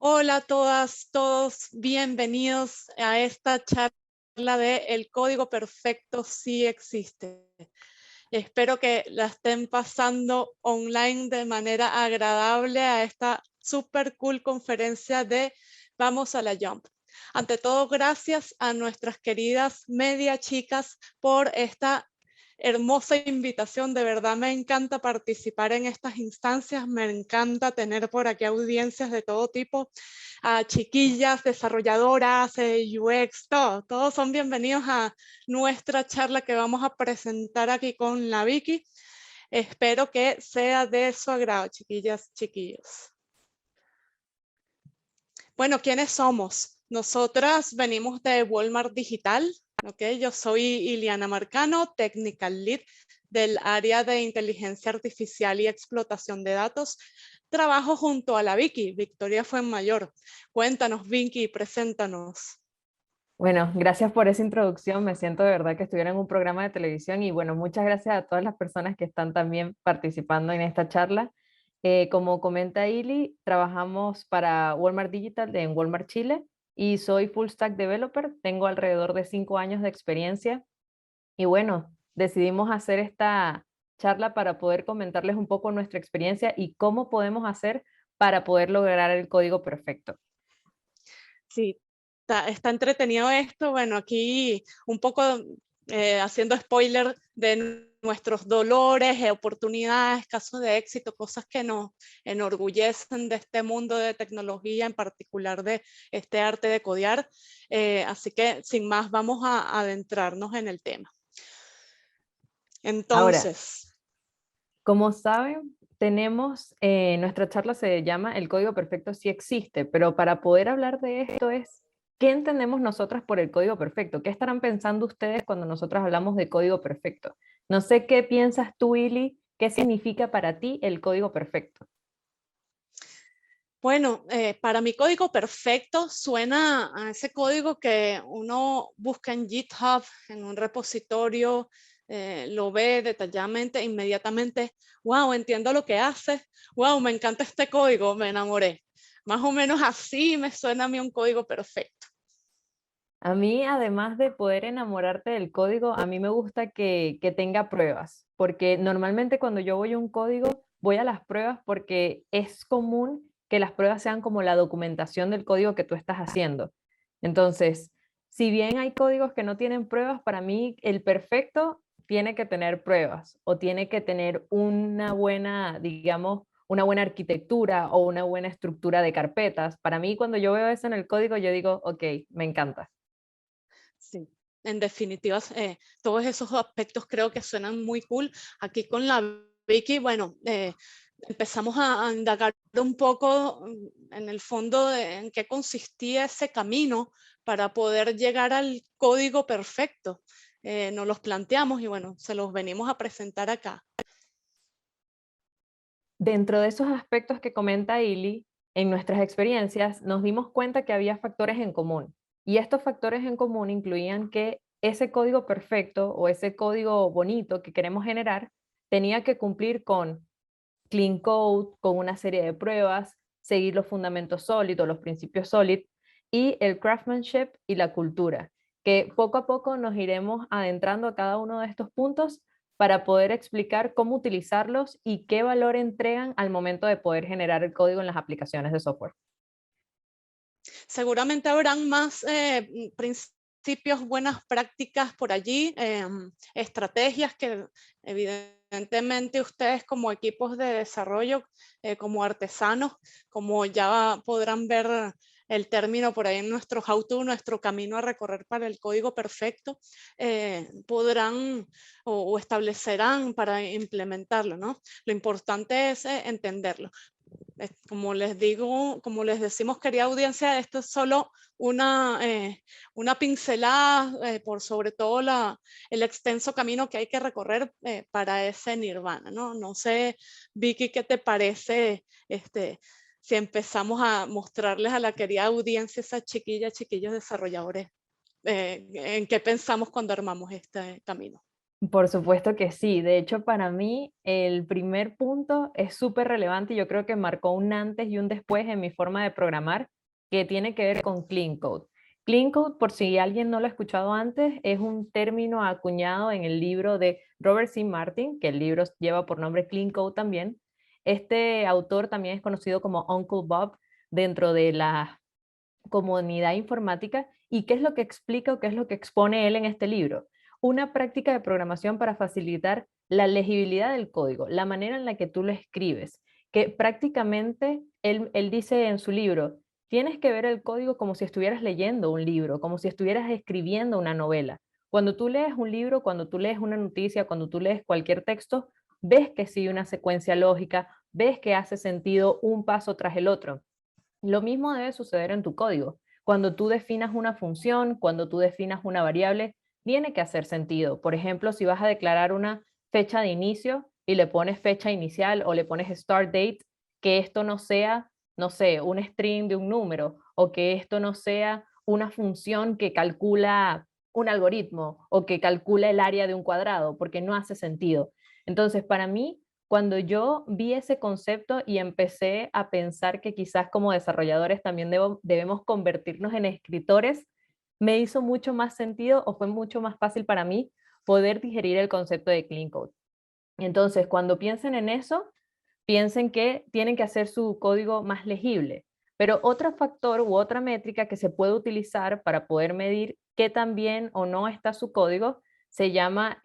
Hola a todas, todos, bienvenidos a esta charla de El código perfecto sí existe. Espero que la estén pasando online de manera agradable a esta super cool conferencia de Vamos a la Jump. Ante todo, gracias a nuestras queridas media chicas por esta hermosa invitación. De verdad me encanta participar en estas instancias, me encanta tener por aquí audiencias de todo tipo, chiquillas, desarrolladoras, UX, todos son bienvenidos a nuestra charla que vamos a presentar aquí con la Vicky. Espero que sea de su agrado, chiquillas, chiquillos. Bueno, ¿quiénes somos? Nosotras venimos de Walmart Digital, ¿ok? Yo soy Iliana Marcano, Technical Lead del área de inteligencia artificial y explotación de datos. Trabajo junto a la Vicky, Victoria Fuenmayor. Cuéntanos, Vicky, preséntanos. Bueno, gracias por esa introducción. Me siento de verdad que estuviera en un programa de televisión y bueno, muchas gracias a todas las personas que están también participando en esta charla. Como comenta Ili, trabajamos para Walmart Digital en Walmart Chile y soy full stack developer. Tengo alrededor de 5 años de experiencia y bueno, decidimos hacer esta charla para poder comentarles un poco nuestra experiencia y cómo podemos hacer para poder lograr el código perfecto. Sí, está entretenido esto. Bueno, aquí un poco haciendo spoiler de nuestros dolores, oportunidades, casos de éxito, cosas que nos enorgullecen de este mundo de tecnología, en particular de este arte de codear. Así que sin más, vamos a adentrarnos en el tema. Ahora, Entonces, como saben, tenemos, nuestra charla se llama El código perfecto sí existe, pero para poder hablar de esto es, ¿qué entendemos nosotras por el código perfecto? ¿Qué estarán pensando ustedes cuando nosotras hablamos de código perfecto? No sé qué piensas tú, Ili, qué significa para ti el código perfecto. bueno, para mi código perfecto suena a ese código que uno busca en GitHub, en un repositorio, lo ve detalladamente, e inmediatamente, wow, entiendo lo que hace, wow, me encanta este código, me enamoré. Más o menos así me suena a mí un código perfecto. A mí, además de poder enamorarte del código, a mí me gusta que tenga pruebas, porque normalmente cuando yo voy a un código, voy a las pruebas porque es común que las pruebas sean como la documentación del código que tú estás haciendo. Entonces, si bien hay códigos que no tienen pruebas, para mí el perfecto tiene que tener pruebas o tiene que tener una buena, digamos, una buena arquitectura o una buena estructura de carpetas. Para mí, cuando yo veo eso en el código, yo digo, ok, me encanta. Sí, en definitiva, todos esos aspectos creo que suenan muy cool. Aquí con la Vicky, bueno, empezamos a indagar un poco en el fondo de en qué consistía ese camino para poder llegar al código perfecto. Nos los planteamos y bueno, se los venimos a presentar acá. Dentro de esos aspectos que comenta Ili, en nuestras experiencias nos dimos cuenta que había factores en común. Y estos factores en común incluían que ese código perfecto o ese código bonito que queremos generar tenía que cumplir con clean code, con una serie de pruebas, seguir los fundamentos sólidos, los principios sólidos y el craftsmanship y la cultura, que poco a poco nos iremos adentrando a cada uno de estos puntos para poder explicar cómo utilizarlos y qué valor entregan al momento de poder generar el código en las aplicaciones de software. Seguramente habrán más principios, buenas prácticas por allí, estrategias que evidentemente ustedes como equipos de desarrollo, como artesanos, como ya podrán ver el término por ahí en nuestro how-to, nuestro camino a recorrer para el código perfecto, podrán o establecerán para implementarlo, ¿no? Lo importante es entenderlo. Como les digo, como les decimos, querida audiencia, esto es solo una pincelada por sobre todo el extenso camino que hay que recorrer para ese nirvana, ¿no? No sé, Vicky, ¿qué te parece si empezamos a mostrarles a la querida audiencia, esas chiquillas, chiquillos desarrolladores, en qué pensamos cuando armamos este camino? Por supuesto que sí. De hecho, para mí el primer punto es súper relevante y yo creo que marcó un antes y un después en mi forma de programar, que tiene que ver con Clean Code. Clean Code, por si alguien no lo ha escuchado antes, es un término acuñado en el libro de Robert C. Martin, que el libro lleva por nombre Clean Code también. Este autor también es conocido como Uncle Bob dentro de la comunidad informática. ¿Y qué es lo que explica o qué es lo que expone él en este libro? Una práctica de programación para facilitar la legibilidad del código, la manera en la que tú lo escribes, que prácticamente él dice en su libro, tienes que ver el código como si estuvieras leyendo un libro, como si estuvieras escribiendo una novela. Cuando tú lees un libro, cuando tú lees una noticia, cuando tú lees cualquier texto, ves que sigue una secuencia lógica, ves que hace sentido un paso tras el otro. Lo mismo debe suceder en tu código. Cuando tú definas una función, cuando tú definas una variable, tiene que hacer sentido. Por ejemplo, si vas a declarar una fecha de inicio y le pones fecha inicial o le pones start date, que esto no sea, no sé, un string de un número o que esto no sea una función que calcula un algoritmo o que calcula el área de un cuadrado, porque no hace sentido. Entonces, para mí, cuando yo vi ese concepto y empecé a pensar que quizás como desarrolladores también debemos convertirnos en escritores, me hizo mucho más sentido o fue mucho más fácil para mí poder digerir el concepto de Clean Code. Entonces, cuando piensen en eso, piensen que tienen que hacer su código más legible. Pero otro factor u otra métrica que se puede utilizar para poder medir qué tan bien o no está su código se llama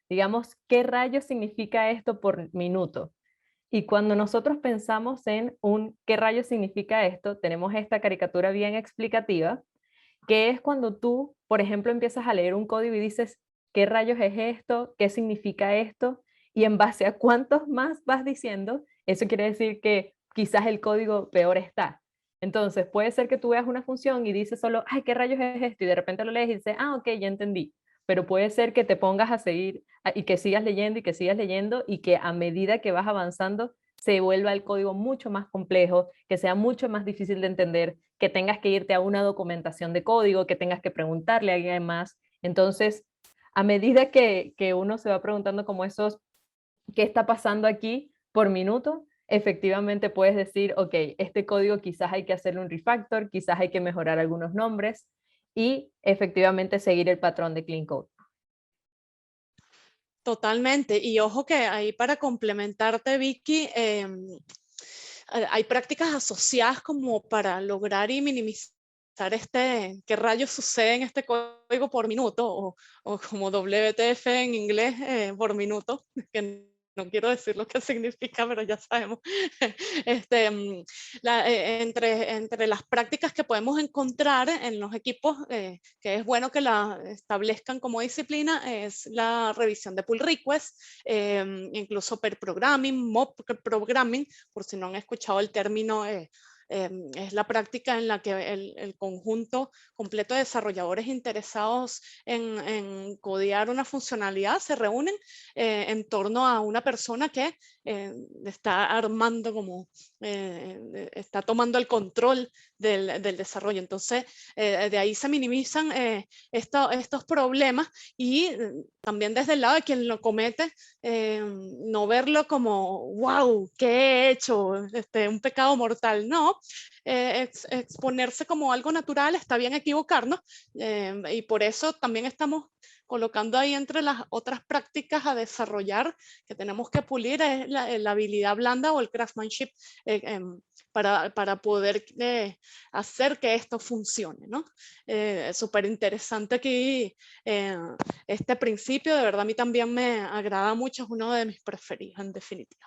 digamos, qué rayos significa esto por minuto. Y cuando nosotros pensamos en un qué rayos significa esto, tenemos esta caricatura bien explicativa, que es cuando tú, por ejemplo, empiezas a leer un código y dices, ¿qué rayos es esto? ¿Qué significa esto? Y en base a cuántos más vas diciendo, eso quiere decir que quizás el código peor está. Entonces, puede ser que tú veas una función y dices solo, ay, ¿qué rayos es esto? Y de repente lo lees y dices, ah, ok, ya entendí. Pero puede ser que te pongas a seguir y que sigas leyendo y que sigas leyendo y que a medida que vas avanzando se vuelva el código mucho más complejo, que sea mucho más difícil de entender, que tengas que irte a una documentación de código, que tengas que preguntarle a alguien más. Entonces, a medida que uno se va preguntando como esos, ¿qué está pasando aquí por minuto? Efectivamente puedes decir, ok, este código quizás hay que hacerle un refactor, quizás hay que mejorar algunos nombres y efectivamente seguir el patrón de Clean Code. Totalmente. Y ojo que ahí para complementarte, Vicky, hay prácticas asociadas como para lograr y minimizar qué rayos sucede en este código por minuto o como WTF en inglés por minuto, que no quiero decir lo que significa, pero ya sabemos. Este, entre las prácticas que podemos encontrar en los equipos, que es bueno que la establezcan como disciplina, es la revisión de pull requests, incluso per programming, mob programming, por si no han escuchado el término. Es la práctica en la que el conjunto completo de desarrolladores interesados en codear una funcionalidad se reúnen en torno a una persona que está armando como, está tomando el control del desarrollo. Entonces, de ahí se minimizan estos problemas y también desde el lado de quien lo comete, no verlo como, wow, ¿qué he hecho? Un pecado mortal. No, exponerse como algo natural, está bien equivocarnos, y por eso también estamos colocando ahí entre las otras prácticas a desarrollar que tenemos que pulir es la habilidad blanda o el craftsmanship, para poder hacer que esto funcione, ¿no? Súper interesante aquí este principio, de verdad a mí también me agrada mucho, es uno de mis preferidos en definitiva.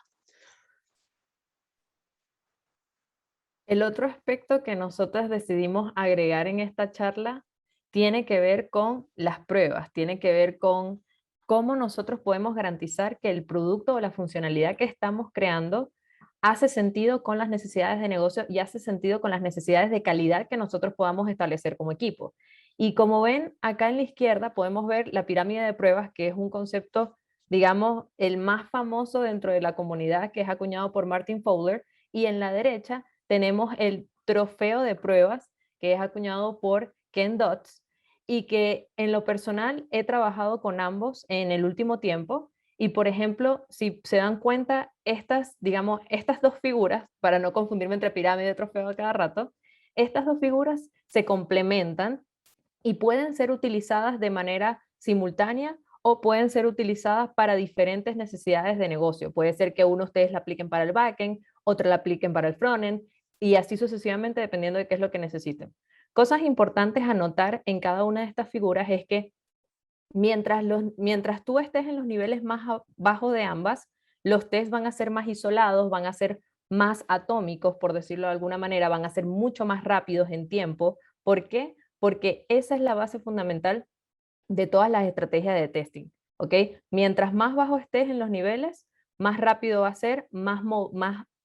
El otro aspecto que nosotros decidimos agregar en esta charla tiene que ver con las pruebas, tiene que ver con cómo nosotros podemos garantizar que el producto o la funcionalidad que estamos creando hace sentido con las necesidades de negocio y hace sentido con las necesidades de calidad que nosotros podamos establecer como equipo. Y como ven, acá en la izquierda podemos ver la pirámide de pruebas, que es un concepto, digamos, el más famoso dentro de la comunidad, que es acuñado por Martin Fowler, y en la derecha tenemos el trofeo de pruebas, que es acuñado por Ken Dodds. y que en lo personal he trabajado con ambos en el último tiempo. Y por ejemplo, si se dan cuenta, estas, digamos, estas dos figuras, para no confundirme entre pirámide y trofeo a cada rato, estas dos figuras se complementan y pueden ser utilizadas de manera simultánea o pueden ser utilizadas para diferentes necesidades de negocio. Puede ser que uno ustedes la apliquen para el backend, otro la apliquen para el frontend y así sucesivamente dependiendo de qué es lo que necesiten. Cosas importantes a notar en cada una de estas figuras es que mientras tú estés en los niveles más bajos de ambas, los test van a ser más isolados, van a ser más atómicos, por decirlo de alguna manera, van a ser mucho más rápidos en tiempo. ¿Por qué? Porque esa es la base fundamental de todas las estrategias de testing, ¿ok? Mientras más bajo estés en los niveles, más rápido va a ser, más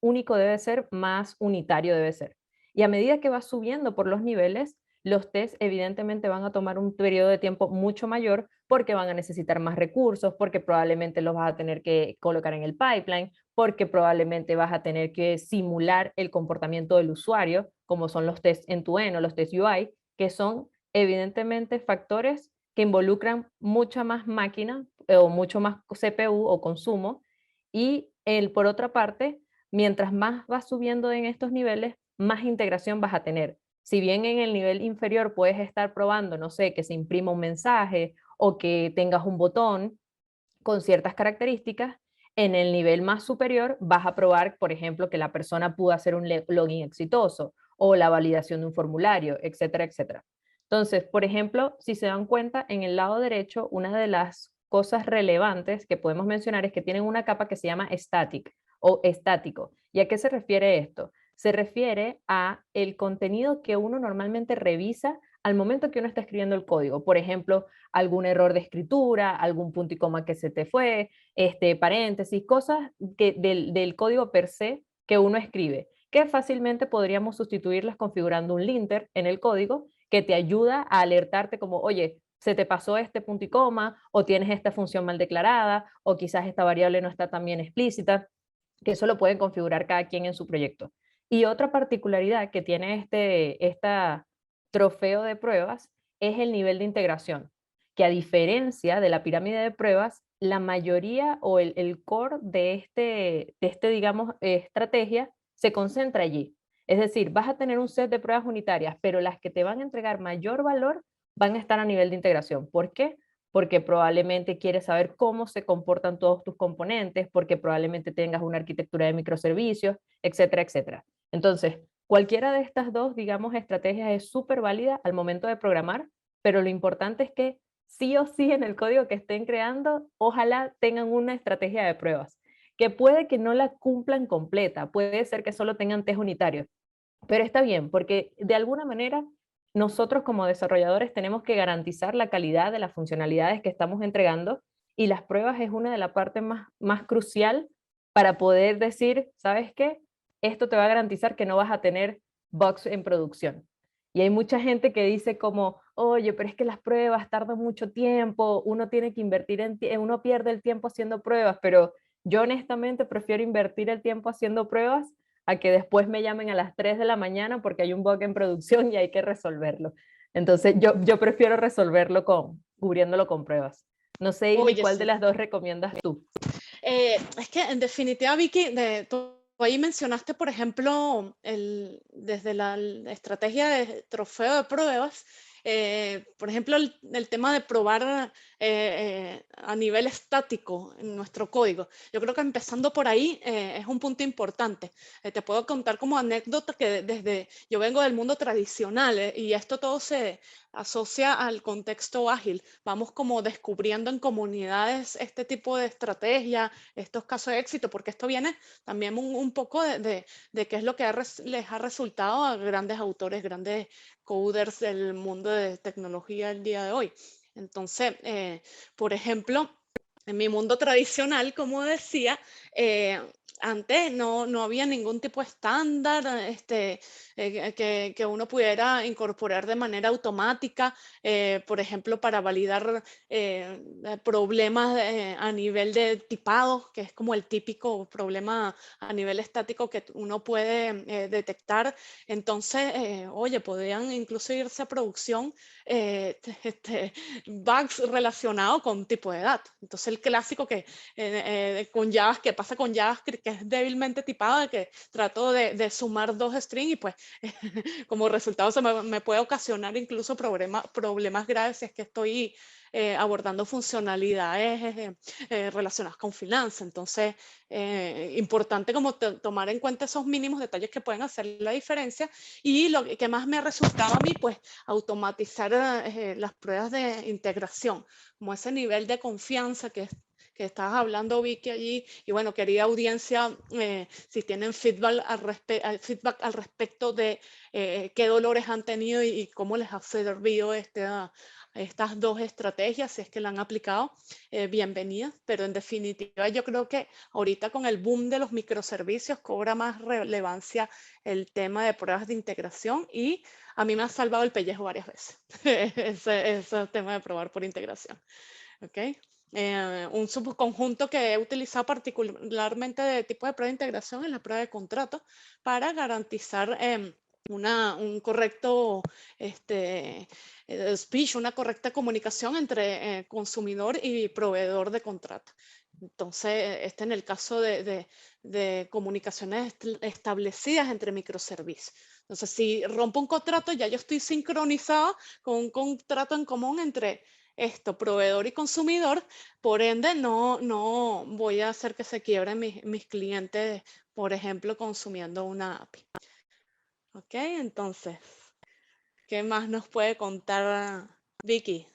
único debe ser, más unitario debe ser. Y a medida que vas subiendo por los niveles, los tests evidentemente van a tomar un periodo de tiempo mucho mayor porque van a necesitar más recursos, porque probablemente los vas a tener que colocar en el pipeline, porque probablemente vas a tener que simular el comportamiento del usuario, como son los tests end-to-end o los tests UI, que son evidentemente factores que involucran mucha más máquina o mucho más CPU o consumo. Y por otra parte, mientras más vas subiendo en estos niveles, más integración vas a tener. Si bien en el nivel inferior puedes estar probando, no sé, que se imprima un mensaje o que tengas un botón con ciertas características, en el nivel más superior vas a probar, por ejemplo, que la persona pudo hacer un login exitoso o la validación de un formulario, etcétera, etcétera. Entonces, por ejemplo, si se dan cuenta, en el lado derecho, una de las cosas relevantes que podemos mencionar es que tienen una capa que se llama static o estático. ¿Y a qué se refiere esto? Se refiere a el contenido que uno normalmente revisa al momento que uno está escribiendo el código. Por ejemplo, algún error de escritura, algún punto y coma que se te fue, paréntesis, cosas del código per se que uno escribe, que fácilmente podríamos sustituirlas configurando un linter en el código que te ayuda a alertarte como, oye, se te pasó este punto y coma, o tienes esta función mal declarada, o quizás esta variable no está tan bien explícita, que eso lo pueden configurar cada quien en su proyecto. Y otra particularidad que tiene esta trofeo de pruebas es el nivel de integración, que a diferencia de la pirámide de pruebas, la mayoría o el core digamos, estrategia se concentra allí. Es decir, vas a tener un set de pruebas unitarias, pero las que te van a entregar mayor valor van a estar a nivel de integración. ¿Por qué? Porque probablemente quieres saber cómo se comportan todos tus componentes, porque probablemente tengas una arquitectura de microservicios, etcétera, etcétera. Entonces, cualquiera de estas dos, digamos, estrategias es súper válida al momento de programar, pero lo importante es que sí o sí en el código que estén creando, ojalá tengan una estrategia de pruebas, que puede que no la cumplan completa, puede ser que solo tengan test unitarios, pero está bien, porque de alguna manera nosotros como desarrolladores tenemos que garantizar la calidad de las funcionalidades que estamos entregando y las pruebas es una de las partes más crucial para poder decir, ¿sabes qué? Esto te va a garantizar que no vas a tener bugs en producción. Y hay mucha gente que dice como, oye, pero es que las pruebas tardan mucho tiempo, uno tiene que invertir uno pierde el tiempo haciendo pruebas, pero yo honestamente prefiero invertir el tiempo haciendo pruebas a que después me llamen a las 3 de la mañana porque hay un bug en producción y hay que resolverlo. Entonces yo prefiero resolverlo cubriéndolo con pruebas. No sé, Ili, Oye, ¿cuál de sí. las dos recomiendas tú? Es que en definitiva, Vicky, tú ahí mencionaste, por ejemplo, desde la estrategia de trofeo de pruebas, por ejemplo, el tema de probar a nivel estático en nuestro código. Yo creo que empezando por ahí es un punto importante. Te puedo contar como anécdota que desde yo vengo del mundo tradicional y esto todo se asocia al contexto ágil. Vamos como descubriendo en comunidades este tipo de estrategia, estos casos de éxito, porque esto viene también un poco de qué es lo que les ha resultado a grandes autores, grandes coders del mundo de tecnología el día de hoy. Entonces, por ejemplo, en mi mundo tradicional, como decía, antes no había ningún tipo de estándar que uno pudiera incorporar de manera automática, por ejemplo, para validar problemas a nivel de tipado, que es como el típico problema a nivel estático que uno puede detectar. Entonces, oye, podrían incluso irse a producción bugs relacionados con tipo de datos. Entonces, el clásico con JavaScript, que pasa con JavaScript, que es débilmente tipado, de que trato de sumar dos strings y pues como resultado me puede ocasionar incluso problemas graves si es que estoy abordando funcionalidades relacionadas con finanzas. Entonces, importante como tomar en cuenta esos mínimos detalles que pueden hacer la diferencia. Y lo que más me ha resultado a mí, pues automatizar las pruebas de integración, como ese nivel de confianza que estabas hablando, Vicky, allí. Y bueno, querida audiencia, si tienen feedback al respecto de qué dolores han tenido y cómo les ha servido estas dos estrategias, si es que la han aplicado, bienvenidas. Pero en definitiva, yo creo que ahorita con el boom de los microservicios cobra más relevancia el tema de pruebas de integración, y a mí me ha salvado el pellejo varias veces ese tema de probar por integración. ¿Okay? Un subconjunto que he utilizado particularmente de tipo de prueba de integración es la prueba de contrato para garantizar un correcto speech, una correcta comunicación entre consumidor y proveedor de contrato. Entonces, en el caso de comunicaciones establecidas entre microservicios. Entonces, si rompo un contrato, ya yo estoy sincronizado con un contrato en común entre proveedor y consumidor. Por ende, no voy a hacer que se quiebren mis clientes, por ejemplo, consumiendo una API. ¿Ok? Entonces, ¿qué más nos puede contar Vicky?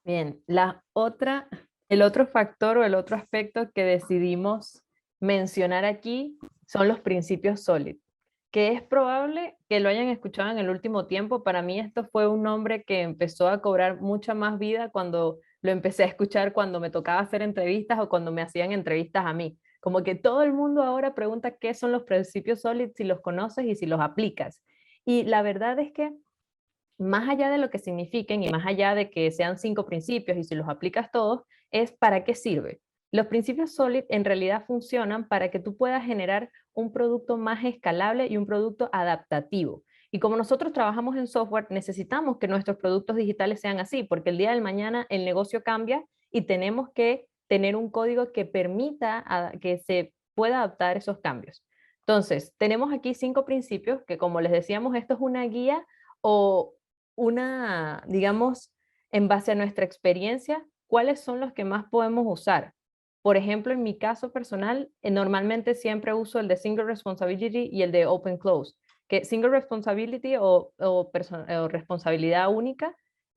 Bien, el otro factor o el otro aspecto que decidimos mencionar aquí son los principios SOLID, que es probable que lo hayan escuchado en el último tiempo. Para mí esto fue un nombre que empezó a cobrar mucha más vida cuando lo empecé a escuchar, cuando me tocaba hacer entrevistas o cuando me hacían entrevistas a mí. Como que todo el mundo ahora pregunta qué son los principios SOLID, si los conoces y si los aplicas. Y la verdad es que más allá de lo que signifiquen y más allá de que sean 5 principios y si los aplicas todos, es para qué sirve. Los principios SOLID en realidad funcionan para que tú puedas generar un producto más escalable y un producto adaptativo. Y como nosotros trabajamos en software, necesitamos que nuestros productos digitales sean así, porque el día del mañana el negocio cambia y tenemos que tener un código que permita que se pueda adaptar esos cambios. Entonces, tenemos aquí 5 principios que, como les decíamos, esto es una guía o digamos, en base a nuestra experiencia, cuáles son los que más podemos usar. Por ejemplo, en mi caso personal, normalmente siempre uso el de Single Responsibility y el de Open Close, que Single Responsibility o responsabilidad única,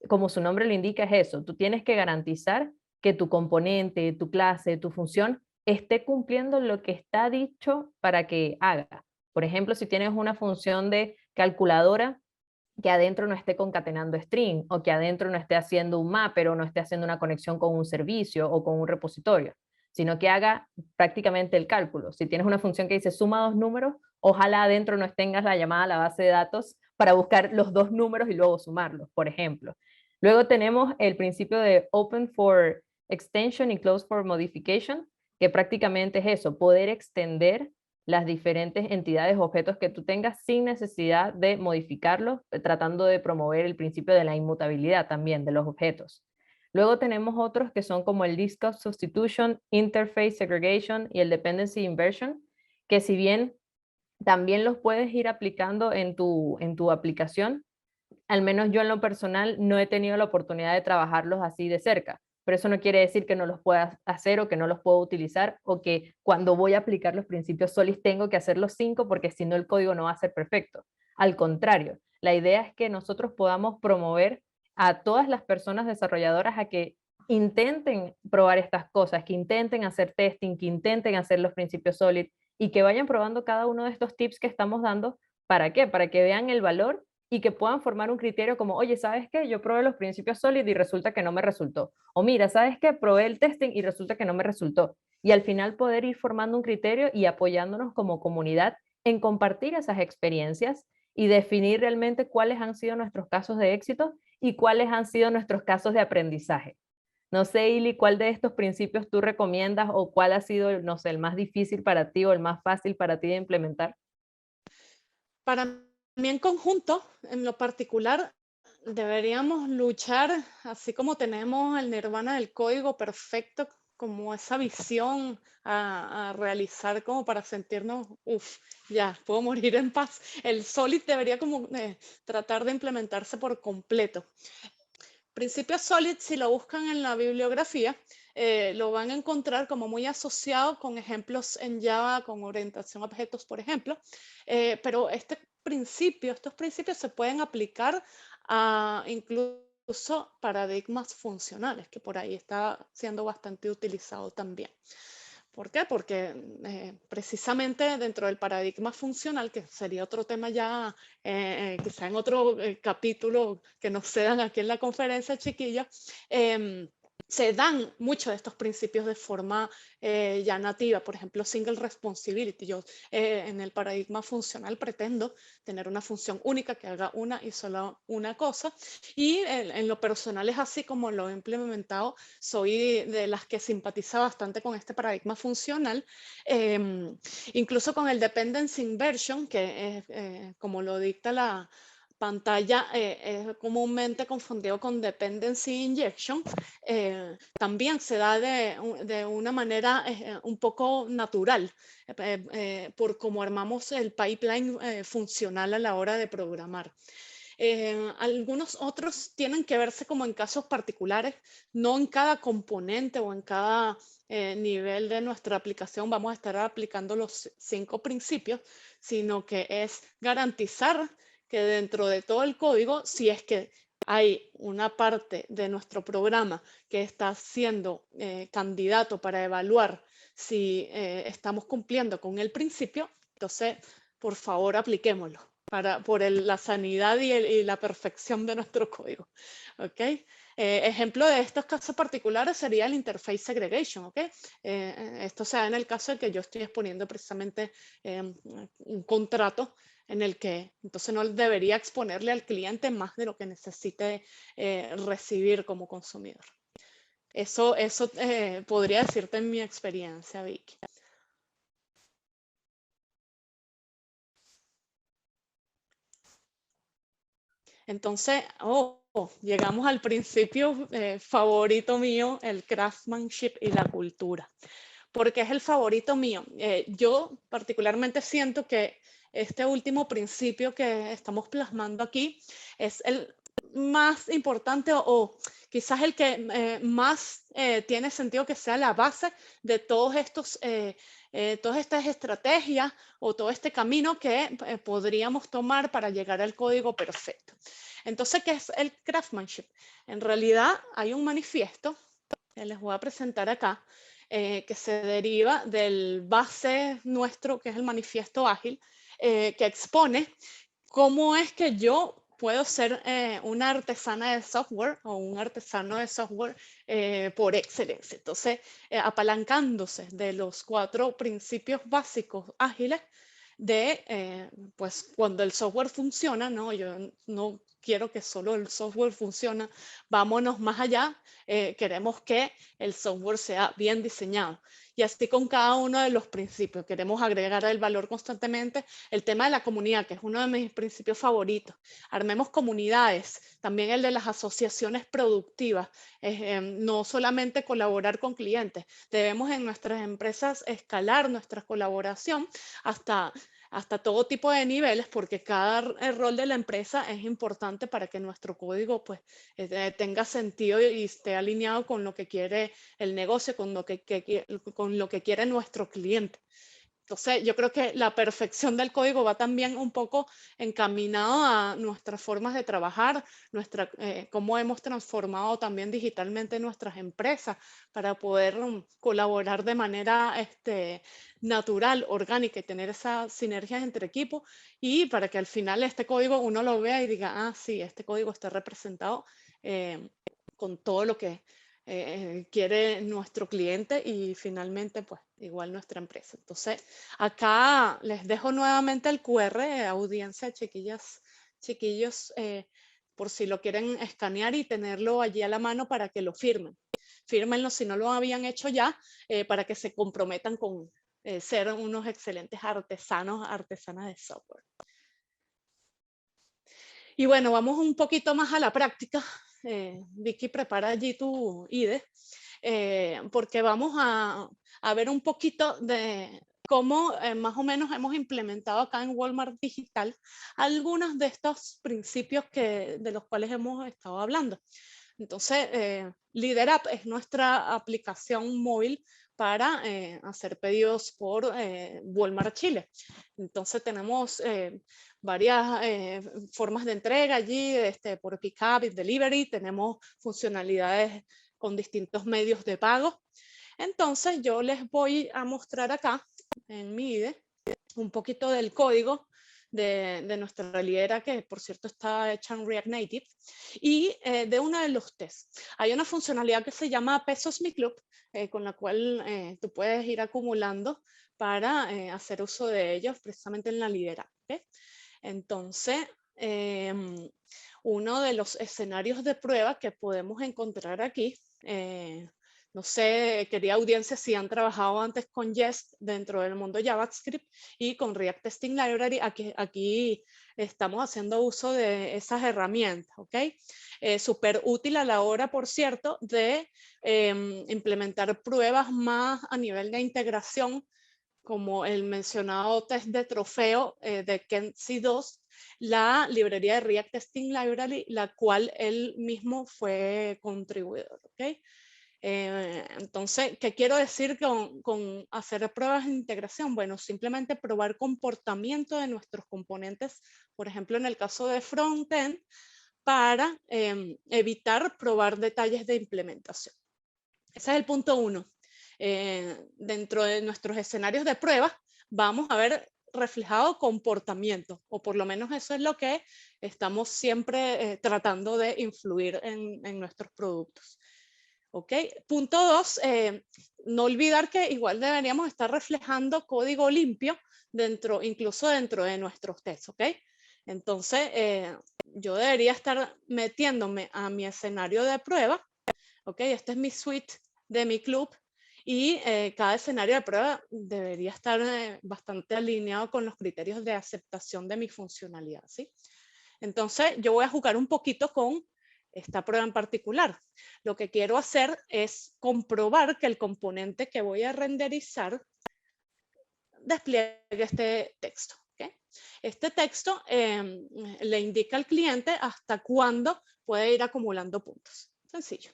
como su nombre lo indica, es eso. Tú tienes que garantizar que tu componente, tu clase, tu función esté cumpliendo lo que está dicho para que haga. Por ejemplo, si tienes una función de calculadora, que adentro no esté concatenando string o que adentro no esté haciendo un mapper o no esté haciendo una conexión con un servicio o con un repositorio, sino que haga prácticamente el cálculo. Si tienes una función que dice suma dos números, ojalá adentro no tengas la llamada a la base de datos para buscar los dos números y luego sumarlos, por ejemplo. Luego tenemos el principio de Open for Extension y Close for Modification, que prácticamente es eso, poder extender las diferentes entidades o objetos que tú tengas sin necesidad de modificarlos, tratando de promover el principio de la inmutabilidad también de los objetos. Luego tenemos otros que son como el List Cost Substitution, Interface Segregation y el Dependency Inversion, que si bien también los puedes ir aplicando en tu aplicación, al menos yo en lo personal no he tenido la oportunidad de trabajarlos así de cerca, pero eso no quiere decir que no los pueda hacer o que no los puedo utilizar o que cuando voy a aplicar los principios SOLID tengo que hacer los 5 porque si no el código no va a ser perfecto. Al contrario, la idea es que nosotros podamos promover a todas las personas desarrolladoras a que intenten probar estas cosas, que intenten hacer testing, que intenten hacer los principios SOLID y que vayan probando cada uno de estos tips que estamos dando. ¿Para qué? Para que vean el valor y que puedan formar un criterio como, oye, ¿sabes qué? Yo probé los principios SOLID y resulta que no me resultó. O mira, ¿sabes qué? Probé el testing y resulta que no me resultó. y al final poder ir formando un criterio y apoyándonos como comunidad en compartir esas experiencias y definir realmente cuáles han sido nuestros casos de éxito y cuáles han sido nuestros casos de aprendizaje. No sé, Ili, ¿cuál de estos principios tú recomiendas o cuál ha sido, no sé, el más difícil para ti o el más fácil para ti de implementar? Para mí en conjunto, en lo particular, deberíamos luchar, así como tenemos el nirvana del código perfecto, como esa visión a realizar como para sentirnos, uff, ya, puedo morir en paz. El Solid debería como tratar de implementarse por completo. Principio Solid, si lo buscan en la bibliografía, lo van a encontrar como muy asociado con ejemplos en Java, con orientación a objetos, por ejemplo. Pero estos principios se pueden aplicar a incluso paradigmas funcionales, que por ahí está siendo bastante utilizado también. ¿Por qué? Porque precisamente dentro del paradigma funcional, que sería otro tema ya, quizá en otro capítulo que nos cedan aquí en la conferencia, chiquilla, se dan muchos de estos principios de forma ya nativa. Por ejemplo, single responsibility. Yo en el paradigma funcional pretendo tener una función única que haga una y solo una cosa. Y en lo personal es así como lo he implementado. Soy de las que simpatiza bastante con este paradigma funcional, incluso con el dependency inversion, que es, como lo dicta la pantalla, es comúnmente confundido con dependency injection. También se da de una manera un poco natural, por cómo armamos el pipeline funcional a la hora de programar. Algunos otros tienen que verse como en casos particulares, no en cada componente o en cada nivel de nuestra aplicación vamos a estar aplicando los 5 principios, sino que es garantizar que dentro de todo el código, si es que hay una parte de nuestro programa que está siendo candidato para evaluar si estamos cumpliendo con el principio, entonces, por favor, apliquémoslo por la sanidad y la perfección de nuestro código. ¿Okay? Ejemplo de estos casos particulares sería el interface segregation. ¿Okay? Esto se da en el caso de que yo estoy exponiendo precisamente un contrato en el que entonces no debería exponerle al cliente más de lo que necesite recibir como consumidor. Eso podría decirte en mi experiencia, Vicky. Entonces, llegamos al principio favorito mío, el craftsmanship y la cultura. ¿Por qué es el favorito mío? Yo particularmente siento que este último principio que estamos plasmando aquí es el más importante o quizás el que más tiene sentido que sea la base de todas estas estrategias o todo este camino que podríamos tomar para llegar al código perfecto. Entonces, ¿qué es el craftsmanship? En realidad hay un manifiesto que les voy a presentar acá, que se deriva del base nuestro, que es el manifiesto ágil, que expone cómo es que yo puedo ser una artesana de software o un artesano de software por excelencia. Entonces, apalancándose de los 4 principios básicos ágiles pues cuando el software funciona, ¿no? Yo no quiero que solo el software funcione, vámonos más allá, queremos que el software sea bien diseñado. Y así con cada uno de los principios, queremos agregar el valor constantemente. El tema de la comunidad, que es uno de mis principios favoritos. Armemos comunidades, también el de las asociaciones productivas, no solamente colaborar con clientes. Debemos en nuestras empresas escalar nuestra colaboración hasta todo tipo de niveles, porque cada rol de la empresa es importante para que nuestro código pues, tenga sentido y esté alineado con lo que quiere el negocio, con lo que quiere nuestro cliente. Entonces, yo creo que la perfección del código va también un poco encaminado a nuestras formas de trabajar, cómo hemos transformado también digitalmente nuestras empresas para poder colaborar de manera natural, orgánica y tener esas sinergias entre equipos y para que al final este código uno lo vea y diga, ah, sí, este código está representado con todo lo que quiere nuestro cliente y finalmente pues igual nuestra empresa. Entonces acá les dejo nuevamente el QR, audiencia, chiquillas, chiquillos, por si lo quieren escanear y tenerlo allí a la mano para que lo firmen. Fírmenlo si no lo habían hecho ya, para que se comprometan con ser unos excelentes artesanos, artesanas de software. Y bueno, vamos un poquito más a la práctica. Vicky, prepara allí tu IDE, porque vamos a ver un poquito de cómo más o menos hemos implementado acá en Walmart Digital algunos de estos principios de los cuales hemos estado hablando. Entonces, LeaderUp es nuestra aplicación móvil para hacer pedidos por Walmart Chile. Entonces tenemos varias formas de entrega allí, por Pickup y Delivery, tenemos funcionalidades con distintos medios de pago. Entonces yo les voy a mostrar acá en mi IDE un poquito del código de nuestra lidera, que por cierto está hecha en React Native, y de uno de los tests. Hay una funcionalidad que se llama Pesos Mi Club, con la cual tú puedes ir acumulando para hacer uso de ellos precisamente en la lidera. ¿Okay? Entonces, uno de los escenarios de prueba que podemos encontrar aquí, no sé, querida audiencia, si han trabajado antes con Jest dentro del mundo JavaScript y con React Testing Library, aquí estamos haciendo uso de esas herramientas, ¿ok? Súper útil a la hora, por cierto, de implementar pruebas más a nivel de integración, como el mencionado test de trofeo de Kenzie 2, la librería de React Testing Library, la cual él mismo fue contribuidor, ¿ok? Entonces, ¿qué quiero decir con hacer pruebas de integración? Bueno, simplemente probar comportamiento de nuestros componentes, por ejemplo, en el caso de frontend, para evitar probar detalles de implementación. Ese es el punto 1. Dentro de nuestros escenarios de prueba, vamos a ver reflejado comportamiento, o por lo menos eso es lo que estamos siempre tratando de influir en nuestros productos. ¿Ok? Punto 2, no olvidar que igual deberíamos estar reflejando código limpio incluso dentro de nuestros tests, ¿ok? Entonces, yo debería estar metiéndome a mi escenario de prueba, ¿ok? Este es mi suite de mi club y cada escenario de prueba debería estar bastante alineado con los criterios de aceptación de mi funcionalidad, ¿sí? Entonces, yo voy a jugar un poquito con esta prueba en particular. Lo que quiero hacer es comprobar que el componente que voy a renderizar despliegue este texto. ¿Okay? Este texto le indica al cliente hasta cuándo puede ir acumulando puntos. Sencillo.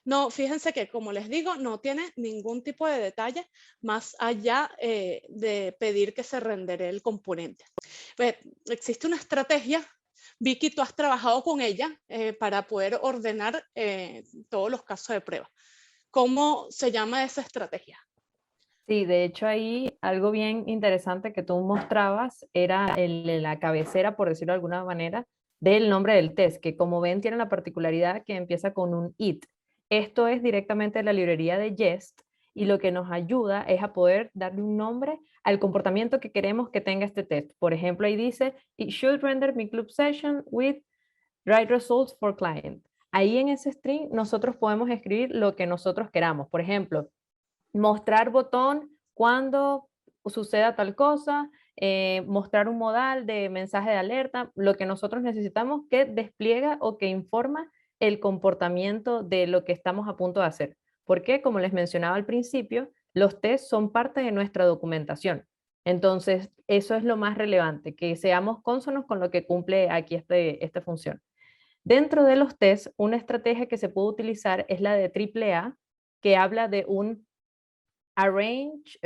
No, fíjense que, como les digo, no tiene ningún tipo de detalle más allá de pedir que se rendere el componente. Pues, existe una estrategia, Vicky, tú has trabajado con ella para poder ordenar todos los casos de prueba. ¿Cómo se llama esa estrategia? Sí, de hecho ahí algo bien interesante que tú mostrabas era la cabecera, por decirlo de alguna manera, del nombre del test, que como ven tiene la particularidad que empieza con un it. Esto es directamente de la librería de Jest y lo que nos ayuda es a poder darle un nombre al comportamiento que queremos que tenga este test. Por ejemplo, ahí dice, it should render my club session with right results for client. Ahí en ese string nosotros podemos escribir lo que nosotros queramos. Por ejemplo, mostrar botón cuando suceda tal cosa, mostrar un modal de mensaje de alerta, lo que nosotros necesitamos que despliega o que informa el comportamiento de lo que estamos a punto de hacer. Porque, como les mencionaba al principio, los tests son parte de nuestra documentación. Entonces, eso es lo más relevante, que seamos cónsonos con lo que cumple aquí esta función. Dentro de los tests, una estrategia que se puede utilizar es la de AAA, que habla de un arrange,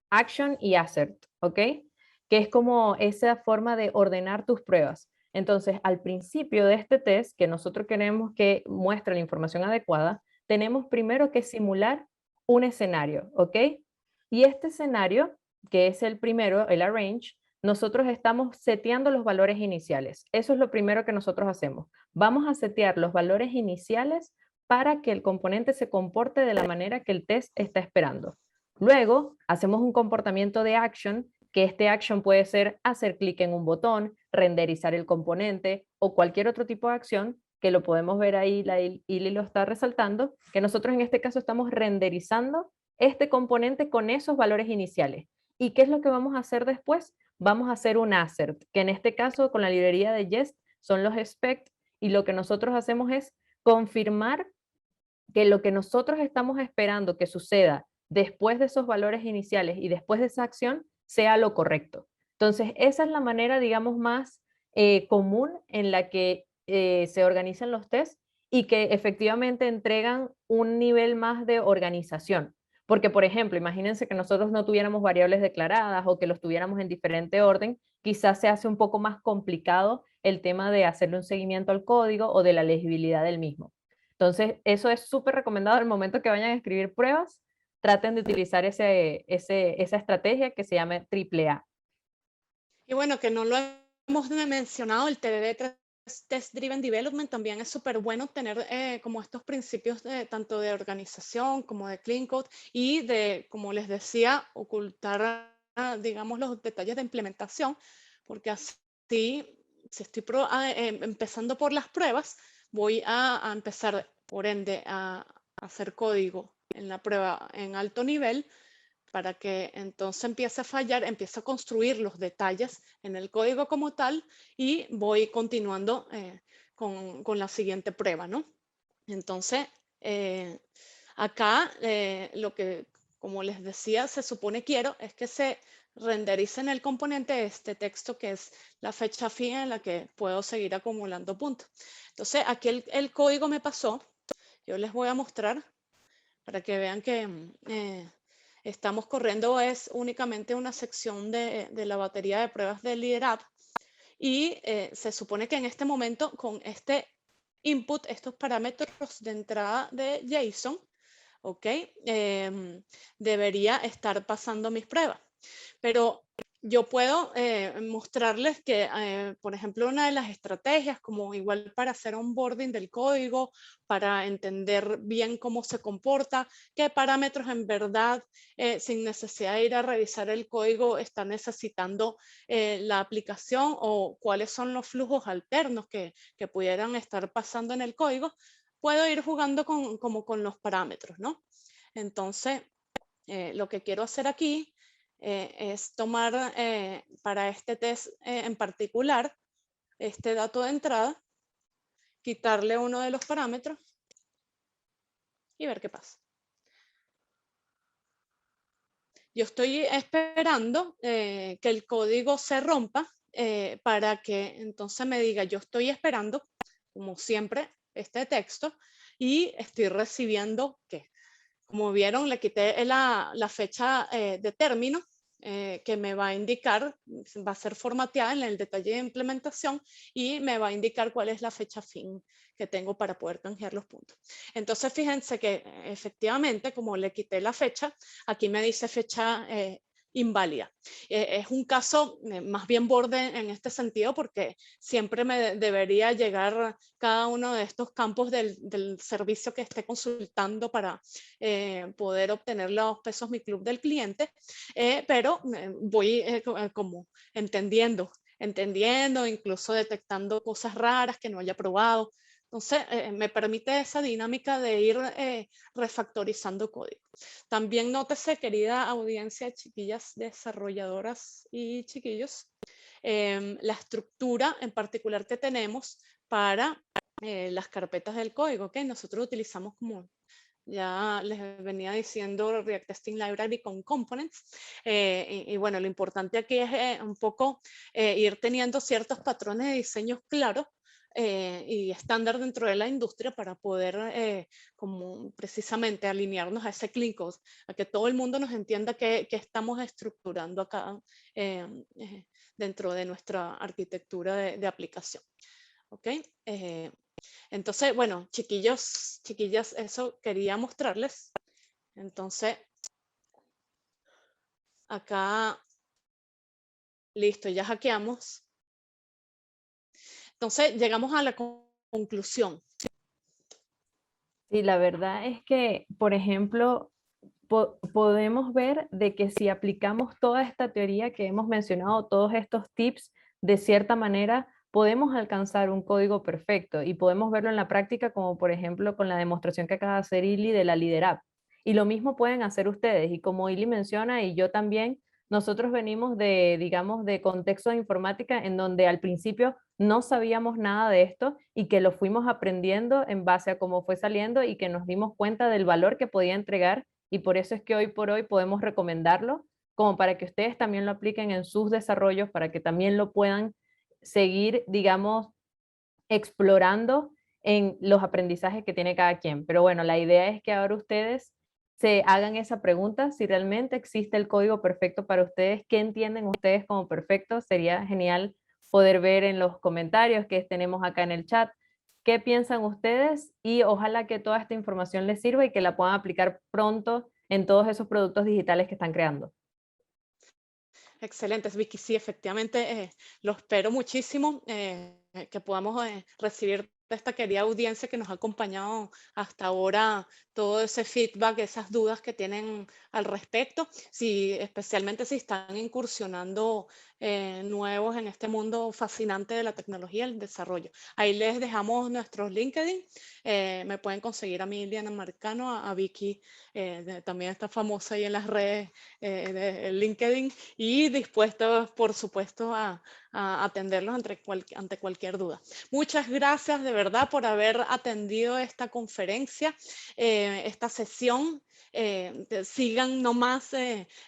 action y assert, ¿ok? Que es como esa forma de ordenar tus pruebas. Entonces, al principio de este test, que nosotros queremos que muestre la información adecuada, tenemos primero que simular un escenario, ¿ok? Y este escenario, que es el primero, el arrange, nosotros estamos seteando los valores iniciales. Eso es lo primero que nosotros hacemos. Vamos a setear los valores iniciales para que el componente se comporte de la manera que el test está esperando. Luego, hacemos un comportamiento de action, que este action puede ser hacer clic en un botón, renderizar el componente o cualquier otro tipo de acción, que lo podemos ver ahí, la Ili lo está resaltando, que nosotros en este caso estamos renderizando este componente con esos valores iniciales. ¿Y qué es lo que vamos a hacer después? Vamos a hacer un assert, que en este caso con la librería de Jest son los expect, y lo que nosotros hacemos es confirmar que lo que nosotros estamos esperando que suceda después de esos valores iniciales y después de esa acción sea lo correcto. Entonces, esa es la manera, digamos, más común en la que se organizan los tests y que efectivamente entregan un nivel más de organización. Porque, por ejemplo, imagínense que nosotros no tuviéramos variables declaradas o que los tuviéramos en diferente orden, quizás se hace un poco más complicado el tema de hacerle un seguimiento al código o de la legibilidad del mismo. Entonces, eso es súper recomendado al momento que vayan a escribir pruebas, traten de utilizar esa estrategia que se llama AAA. Y bueno, que no lo hemos mencionado, el TDD Test Driven Development también es súper bueno tener como estos principios tanto de organización como de clean code y de, como les decía, ocultar, digamos, los detalles de implementación, porque así, si estoy empezando por las pruebas, voy a empezar, por ende, a hacer código en la prueba en alto nivel para que entonces empiece a fallar, empiece a construir los detalles en el código como tal y voy continuando con la siguiente prueba, ¿no? Entonces, acá lo que, como les decía, se supone quiero es que se renderice en el componente este texto que es la fecha fin en la que puedo seguir acumulando puntos. Entonces, aquí el código me pasó. Yo les voy a mostrar para que vean que estamos corriendo es únicamente una sección de la batería de pruebas del LeaderApp y se supone que en este momento con este input, estos parámetros de entrada de JSON, ¿ok? Debería estar pasando mis pruebas. Pero yo puedo mostrarles que, por ejemplo, una de las estrategias, como igual para hacer onboarding del código, para entender bien cómo se comporta, qué parámetros en verdad, sin necesidad de ir a revisar el código, está necesitando la aplicación o cuáles son los flujos alternos que pudieran estar pasando en el código, puedo ir jugando como con los parámetros, ¿no? Entonces, lo que quiero hacer aquí es tomar para este test en particular este dato de entrada, quitarle uno de los parámetros y ver qué pasa. Yo estoy esperando que el código se rompa para que entonces me diga, yo estoy esperando, como siempre, este texto y estoy recibiendo que, como vieron, le quité la fecha de término que me va a indicar, va a ser formateada en el detalle de implementación y me va a indicar cuál es la fecha fin que tengo para poder canjear los puntos. Entonces, fíjense que efectivamente, como le quité la fecha, aquí me dice fecha inválida. Es un caso más bien borde en este sentido porque siempre me debería llegar cada uno de estos campos del servicio que esté consultando para poder obtener los pesos mi club del cliente, pero voy como entendiendo, incluso detectando cosas raras que no haya probado. Entonces, me permite esa dinámica de ir refactorizando código. También nótese, querida audiencia, chiquillas desarrolladoras y chiquillos, la estructura en particular que tenemos para las carpetas del código, que nosotros utilizamos como ya les venía diciendo React Testing Library con components. Y bueno, lo importante aquí es un poco ir teniendo ciertos patrones de diseño claros y estándar dentro de la industria para poder como precisamente alinearnos a ese clean code, a que todo el mundo nos entienda que estamos estructurando acá eh, dentro de nuestra arquitectura de aplicación. ¿Ok? Entonces, bueno, chiquillos, chiquillas, eso quería mostrarles. Entonces, acá Listo, ya hackeamos. Entonces, llegamos a la conclusión. Sí, la verdad es que, por ejemplo, podemos ver de que si aplicamos toda esta teoría que hemos mencionado, todos estos tips, de cierta manera, podemos alcanzar un código perfecto y podemos verlo en la práctica, como por ejemplo con la demostración que acaba de hacer Ili de la Líder App. Y lo mismo pueden hacer ustedes. Y como Ili menciona, y yo también, nosotros venimos de, digamos, de contextos de informática en donde al principio no sabíamos nada de esto y que lo fuimos aprendiendo en base a cómo fue saliendo y que nos dimos cuenta del valor que podía entregar, y por eso es que hoy por hoy podemos recomendarlo como para que ustedes también lo apliquen en sus desarrollos, para que también lo puedan seguir, digamos, explorando en los aprendizajes que tiene cada quien. Pero bueno, la idea es que ahora ustedes se hagan esa pregunta, si realmente existe el código perfecto para ustedes, qué entienden ustedes como perfecto. Sería genial poder ver en los comentarios que tenemos acá en el chat qué piensan ustedes, y ojalá que toda esta información les sirva y que la puedan aplicar pronto en todos esos productos digitales que están creando. Excelente, Vicky. Sí, efectivamente, lo espero muchísimo, que podamos recibir de esta querida audiencia que nos ha acompañado hasta ahora, todo ese feedback, esas dudas que tienen al respecto, si, especialmente si están incursionando nuevos en este mundo fascinante de la tecnología y el desarrollo. Ahí les dejamos nuestros LinkedIn. Me pueden conseguir a mí, Liana Marcano, a Vicky, también está famosa ahí en las redes de LinkedIn, y dispuestos, por supuesto, a atenderlos ante cualquier duda. Muchas gracias de verdad por haber atendido esta conferencia, esta sesión. Sigan nomás,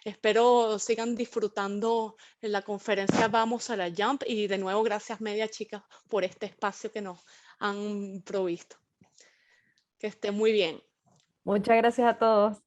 espero sigan disfrutando la conferencia Vamos a la Jump, y de nuevo gracias Media Chicas por este espacio que nos han provisto. Que esté muy bien. Muchas gracias a todos.